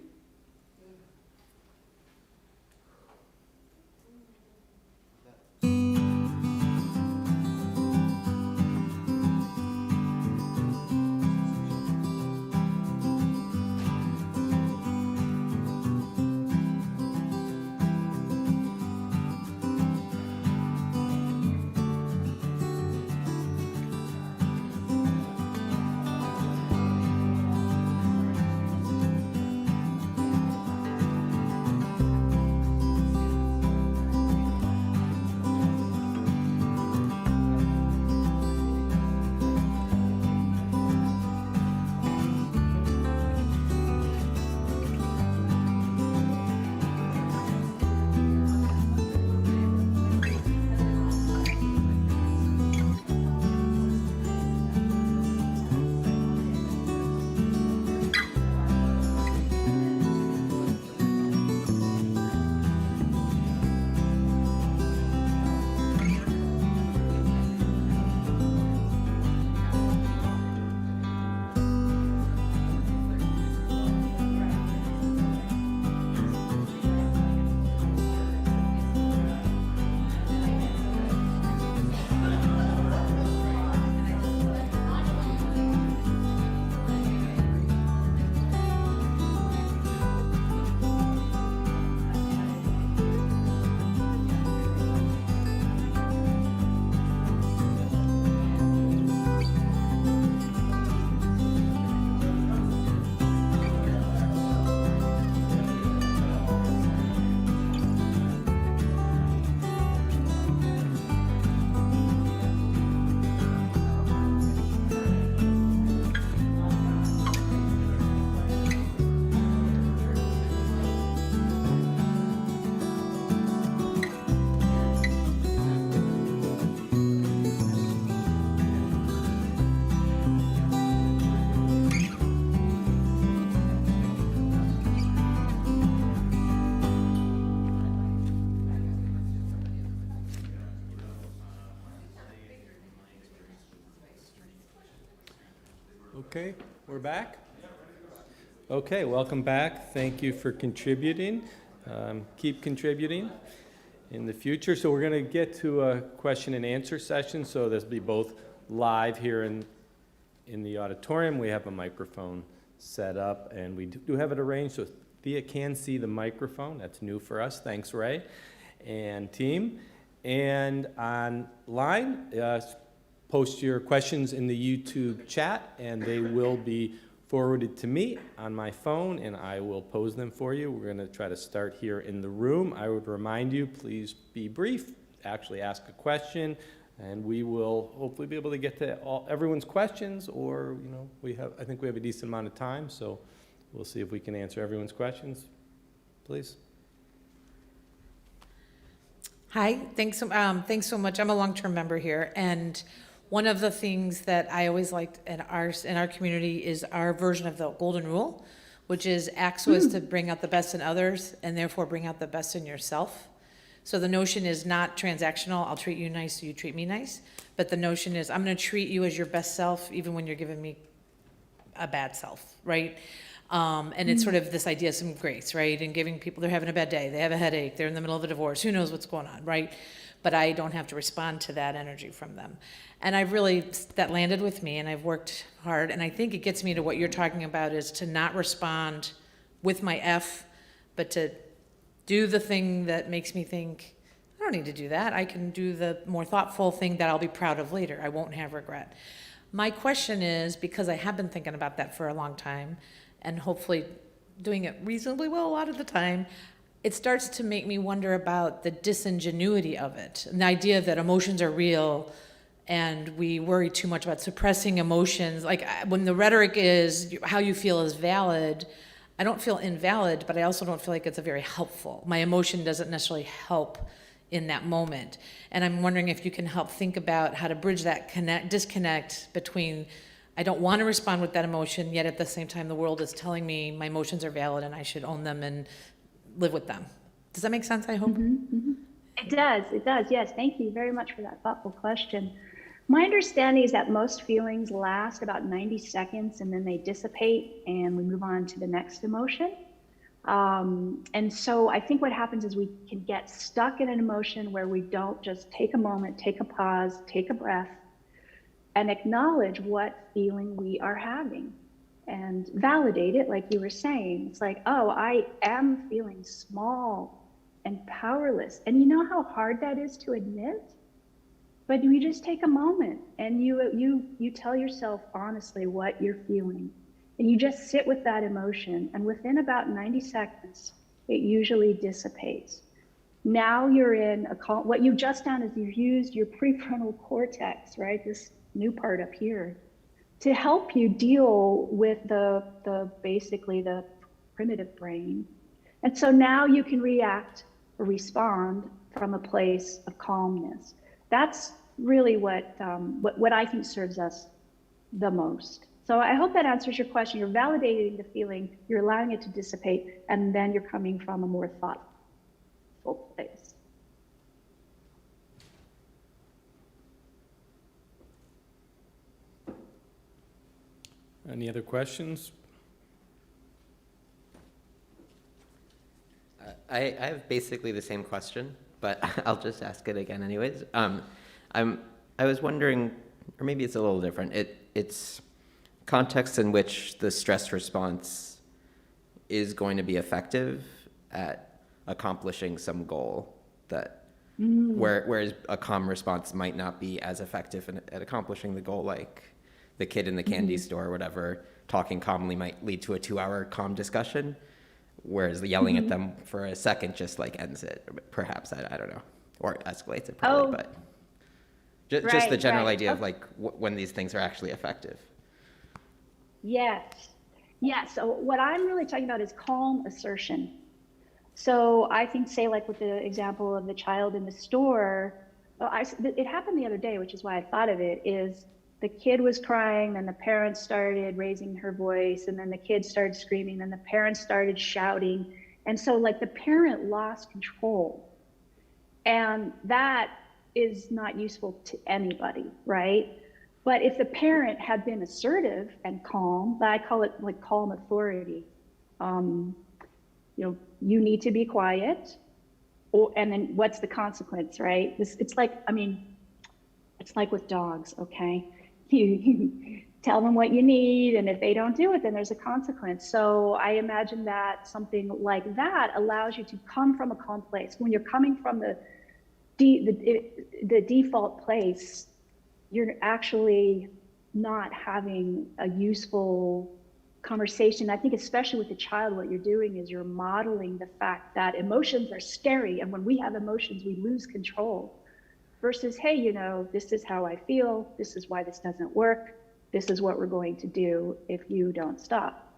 Okay, we're back. Okay, welcome back. Thank you for contributing. Keep contributing in the future. So we're going to get to a question and answer session. So this will be both live here in the auditorium. We have a microphone set up, and we do have it arranged so Thea can see the microphone. That's new for us. Thanks, Ray and team. And online, post your questions in the YouTube chat, and they will be forwarded to me on my phone, and I will pose them for you. We're going to try to start here in the room. I would remind you, please be brief, actually ask a question, and we will hopefully be able to get to everyone's questions, or, you know, I think we have a decent amount of time, so we'll see if we can answer everyone's questions. Please. Hi, thanks so much. I'm a long-term member here, and one of the things that I always liked in our community is our version of the golden rule, which is act so as to bring out the best in others and therefore bring out the best in yourself. So the notion is not transactional, I'll treat you nice so you treat me nice, but the notion is I'm going to treat you as your best self even when you're giving me a bad self, right? And it's sort of this idea of some grace, right? And giving people, they're having a bad day, they have a headache, they're in the middle of a divorce, who knows what's going on, right? But I don't have to respond to that energy from them. And that landed with me, and I've worked hard, and I think it gets me to what you're talking about, is to not respond with my F, but to do the thing that makes me think, I don't need to do that. I can do the more thoughtful thing that I'll be proud of later. I won't have regret. My question is, because I have been thinking about that for a long time, and hopefully doing it reasonably well a lot of the time, it starts to make me wonder about the disingenuity of it, and the idea that emotions are real, and we worry too much about suppressing emotions. Like when the rhetoric is how you feel is valid, I don't feel invalid, but I also don't feel like it's a very helpful. My emotion doesn't necessarily help in that moment. And I'm wondering if you can help think about how to bridge that disconnect between I don't want to respond with that emotion, yet at the same time the world is telling me my emotions are valid and I should own them and live with them. Does that make sense, I hope? It does, yes. Thank you very much for that thoughtful question. My understanding is that most feelings last about 90 seconds and then they dissipate and we move on to the next emotion. And so I think what happens is we can get stuck in an emotion where we don't just take a moment, take a pause, take a breath, and acknowledge what feeling we are having and validate it like you were saying. It's like, oh, I am feeling small and powerless. And you know how hard that is to admit? But you just take a moment and you tell yourself honestly what you're feeling. And you just sit with that emotion. And within about 90 seconds, it usually dissipates. Now you're in what you've just done is you've used your prefrontal cortex, right? This new part up here, to help you deal with basically the primitive brain. And so now you can react or respond from a place of calmness. That's really what I think serves us the most. So I hope that answers your question. You're validating the feeling, you're allowing it to dissipate, and then you're coming from a more thoughtful place. Any other questions? I have basically the same question, but I'll just ask it again anyways. I was wondering, or maybe it's a little different. It's context in which the stress response is going to be effective at accomplishing some goal that, whereas a calm response might not be as effective at accomplishing the goal, like the kid in the candy store or whatever, talking calmly might lead to a 2-hour calm discussion, whereas yelling at them for a second just like ends it, perhaps, I don't know, or escalates it probably, but just the general idea of like when these things are actually effective. Yes. So what I'm really talking about is calm assertion. So I think, say, like with the example of the child in the store, it happened the other day, which is why I thought of it, is the kid was crying, then the parents started raising her voice, and then the kid started screaming, then the parents started shouting. And so like the parent lost control. And that is not useful to anybody, right? But if the parent had been assertive and calm, I call it like calm authority. You need to be quiet, and then what's the consequence, right? It's like with dogs, okay? You tell them what you need, and if they don't do it, then there's a consequence. So I imagine that something like that allows you to come from a calm place. When you're coming from the default place, you're actually not having a useful conversation. I think especially with the child, what you're doing is you're modeling the fact that emotions are scary, and when we have emotions, we lose control. Versus, hey, this is how I feel, this is why this doesn't work, this is what we're going to do if you don't stop.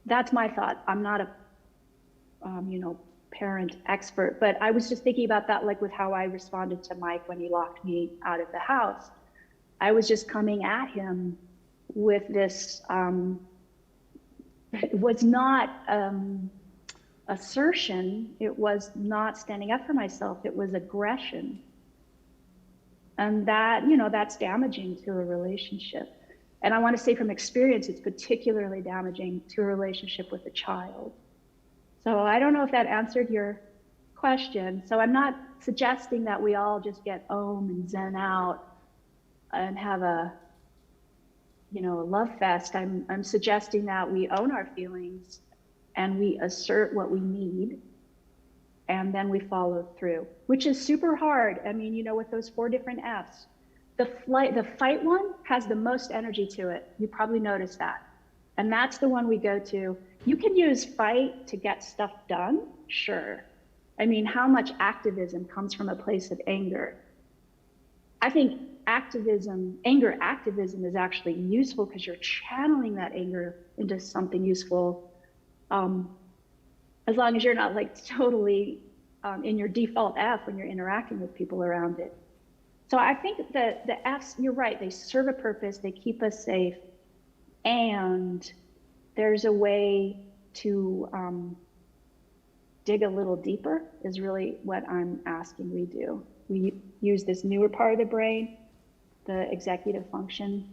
That's my thought. I'm not a parent expert, but I was just thinking about that, like with how I responded to Mike when he locked me out of the house. I was just coming at him with this, it was not assertion, it was not standing up for myself, it was aggression. And that, that's damaging to a relationship. And I want to say from experience, it's particularly damaging to a relationship with a child. So I don't know if that answered your question. So I'm not suggesting that we all just get Om and Zen out and have a love fest. I'm suggesting that we own our feelings and we assert what we need, and then we follow through, which is super hard. I mean, with those 4 different F's, The fight one has the most energy to it. You probably noticed that. And that's the one we go to. You can use fight to get stuff done, sure. I mean, how much activism comes from a place of anger? I think anger activism is actually useful because you're channeling that anger into something useful. As long as you're not like totally in your default F when you're interacting with people around it. So I think that the Fs, you're right, they serve a purpose, they keep us safe, and there's a way to dig a little deeper is really what I'm asking we do. We use this newer part of the brain, the executive function,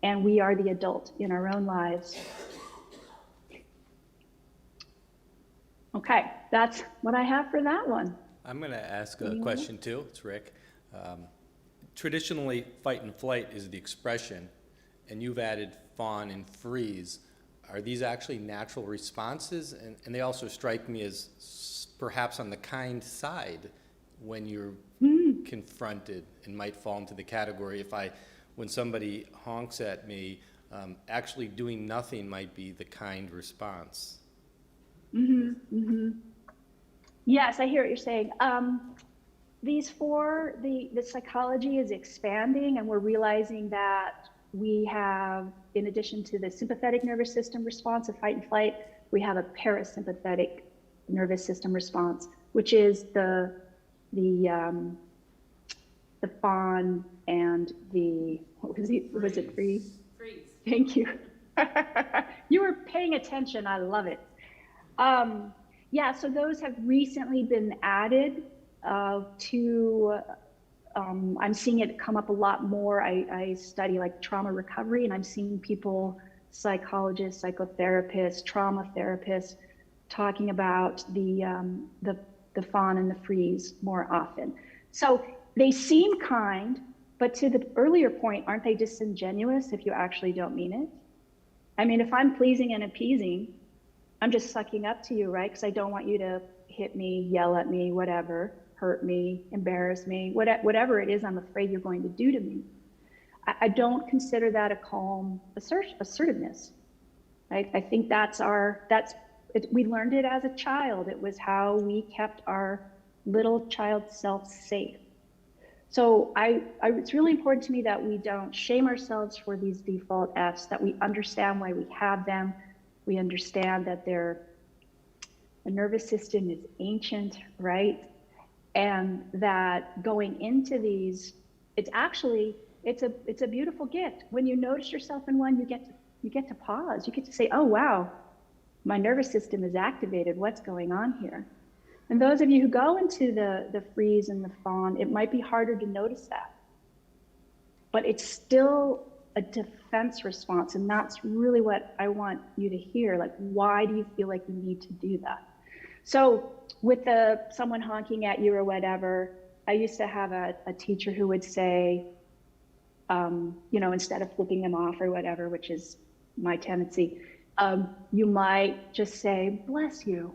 and we are the adult in our own lives. Okay, that's what I have for that one. I'm going to ask a question too. It's Rick. Traditionally, fight and flight is the expression, and you've added fawn and freeze. Are these actually natural responses? And they also strike me as perhaps on the kind side when you're confronted and might fall into the category. When somebody honks at me, actually doing nothing might be the kind response. Yes, I hear what you're saying. These four, the psychology is expanding, and we're realizing that we have, in addition to the sympathetic nervous system response of fight and flight, we have a parasympathetic nervous system response, which is the fawn and the, was it freeze? Freeze. Thank you. You were paying attention, I love it. Yeah, so those have recently been added to, I'm seeing it come up a lot more. I study like trauma recovery, and I'm seeing people, psychologists, psychotherapists, trauma therapists, talking about the fawn and the freeze more often. So they seem kind, but to the earlier point, aren't they disingenuous if you actually don't mean it? I mean, if I'm pleasing and appeasing, I'm just sucking up to you, right? Because I don't want you to hit me, yell at me, whatever, hurt me, embarrass me, whatever it is I'm afraid you're going to do to me. I don't consider that a calm assertiveness. Right? I think we learned it as a child. It was how we kept our little child self safe. So it's really important to me that we don't shame ourselves for these default Fs, that we understand why we have them. We understand that the nervous system is ancient, right? And that going into these, it's a beautiful gift. When you notice yourself in one, you get to pause. You get to say, oh, wow, my nervous system is activated. What's going on here? And those of you who go into the freeze and the fawn, it might be harder to notice that. But it's still a defense response. And that's really what I want you to hear. Like, why do you feel like you need to do that? So with someone honking at you or whatever, I used to have a teacher who would say, instead of flipping them off or whatever, which is my tendency, you might just say, bless you.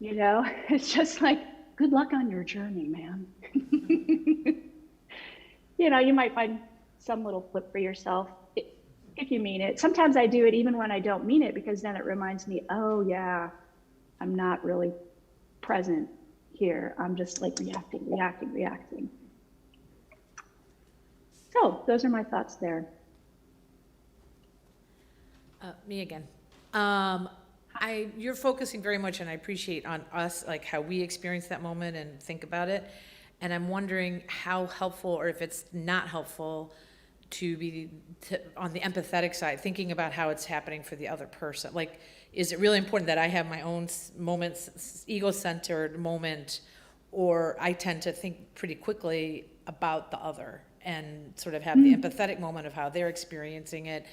It's just like, good luck on your journey, man. You might find some little flip for yourself if you mean it. Sometimes I do it even when I don't mean it, because then it reminds me, oh yeah, I'm not really present here. I'm just like reacting. So those are my thoughts there. Me again. You're focusing very much, and I appreciate, on us, like how we experience that moment and think about it. And I'm wondering how helpful, or if it's not helpful, to be on the empathetic side, thinking about how it's happening for the other person. Like, is it really important that I have my own moments, ego-centered moment, or I tend to think pretty quickly about the other and sort of have the empathetic moment of how they're experiencing it.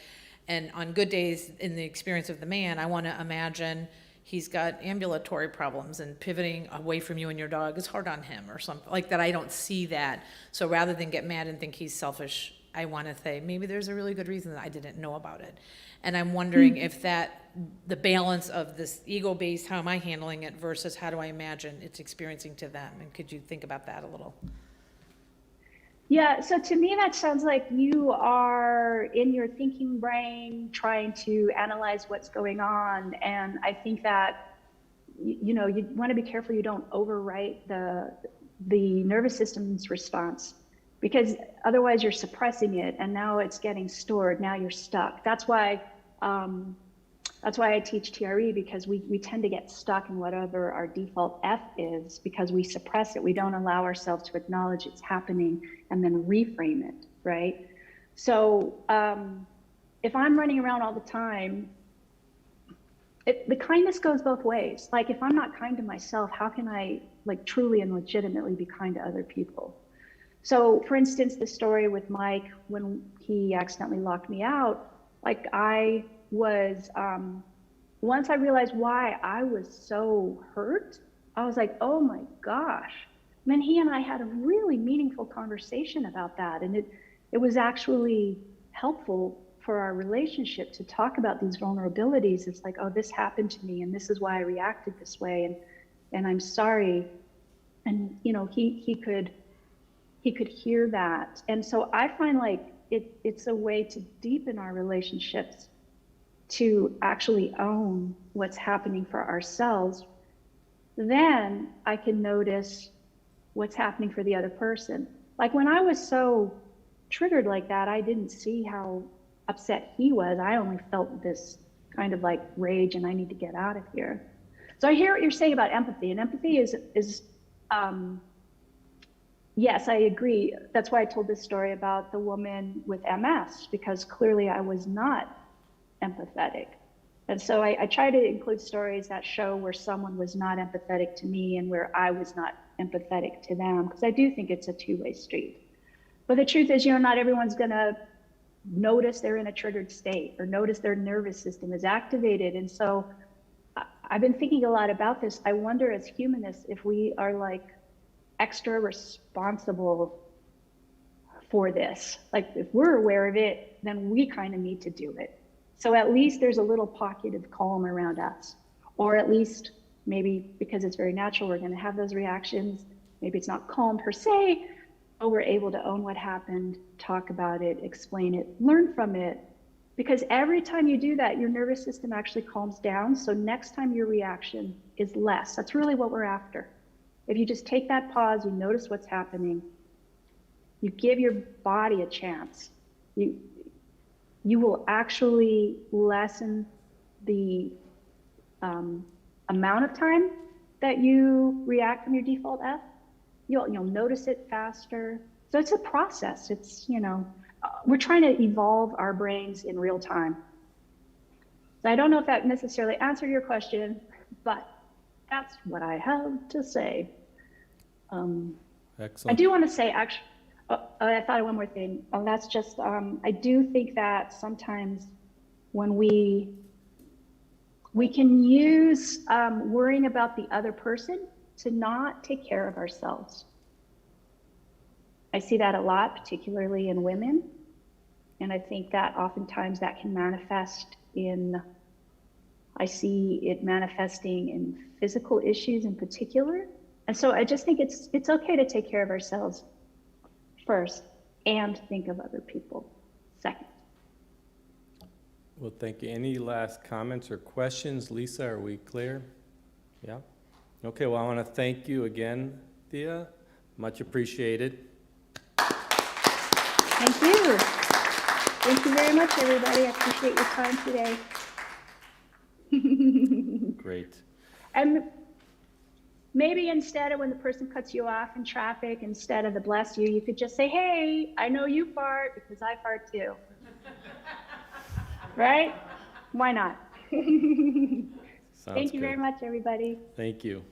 And on good days, in the experience of the man, I want to imagine he's got ambulatory problems, and pivoting away from you and your dog is hard on him, or something like that. I don't see that. So rather than get mad and think he's selfish, I want to say, maybe there's a really good reason that I didn't know about it. And I'm wondering if the balance of this ego-based, how am I handling it, versus how do I imagine it's experiencing to them? And could you think about that a little? Yeah, so to me, that sounds like you are in your thinking brain trying to analyze what's going on. And I think that, you know, you want to be careful you don't overwrite the nervous system's response, because otherwise you're suppressing it and now it's getting stored. Now you're stuck. That's why I teach TRE, because we tend to get stuck in whatever our default F is because we suppress it. We don't allow ourselves to acknowledge it's happening and then reframe it, right? So if I'm running around all the time, the kindness goes both ways. Like if I'm not kind to myself, how can I like truly and legitimately be kind to other people? So for instance, the story with Mike, when he accidentally locked me out, like I was, once I realized why I was so hurt, I was like, oh my gosh. And then he and I had a really meaningful conversation about that. And it was actually helpful for our relationship to talk about these vulnerabilities. It's like, oh, this happened to me and this is why I reacted this way. And I'm sorry. And, you know, he could hear that. And so I find like it's a way to deepen our relationships, to actually own what's happening for ourselves. Then I can notice what's happening for the other person. Like when I was so triggered like that, I didn't see how upset he was. I only felt this kind of like rage and I need to get out of here. So I hear what you're saying about empathy, and empathy is yes, I agree. That's why I told this story about the woman with MS, because clearly I was not empathetic. And so I try to include stories that show where someone was not empathetic to me and where I was not empathetic to them, because I do think it's a two-way street. But the truth is, you know, not everyone's gonna notice they're in a triggered state or notice their nervous system is activated. And so I've been thinking a lot about this. I wonder as humanists if we are like extra responsible for this. Like if we're aware of it, then we kind of need to do it. So at least there's a little pocket of calm around us, or at least maybe because it's very natural, we're going to have those reactions. Maybe it's not calm per se, but we're able to own what happened, talk about it, explain it, learn from it. Because every time you do that, your nervous system actually calms down. So next time your reaction is less. That's really what we're after. If you just take that pause, you notice what's happening, you give your body a chance, you will actually lessen the amount of time that you react from your default F. You'll notice it faster. So it's a process. It's, you know, we're trying to evolve our brains in real time. So I don't know if that necessarily answered your question, but that's what I have to say. Excellent. I do want to say, actually, I thought of one more thing, and that's just, I do think that sometimes when we can use worrying about the other person to not take care of ourselves. I see that a lot, particularly in women. And I think that oftentimes that can manifest I see it manifesting in physical issues in particular. And so I just think it's okay to take care of ourselves first and think of other people second. Well, thank you. Any last comments or questions? Lisa, are we clear? Yeah? Okay, well, I want to thank you again, Thea. Much appreciated. Thank you. Thank you very much, everybody. I appreciate your time today. Great. And maybe instead of when the person cuts you off in traffic, instead of the bless you, you could just say, hey, I know you fart because I fart too. Right? Why not? Thank you very much, everybody. Thank you.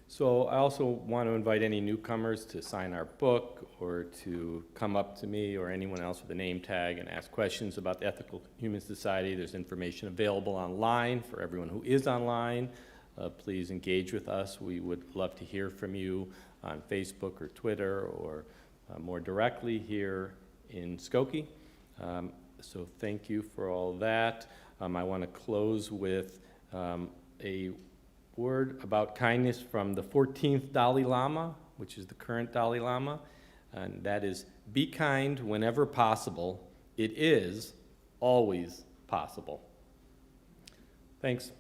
So I also want to invite any newcomers to sign our book or to come up to me or anyone else with a name tag and ask questions about the Ethical Human Society. There's information available online for everyone who is online. Please engage with us. We would love to hear from you on Facebook or Twitter or more directly here in Skokie. So thank you for all that. I want to close with a word about kindness from the 14th Dalai Lama, which is the current Dalai Lama. And that is, be kind whenever possible. It is always possible. Thanks.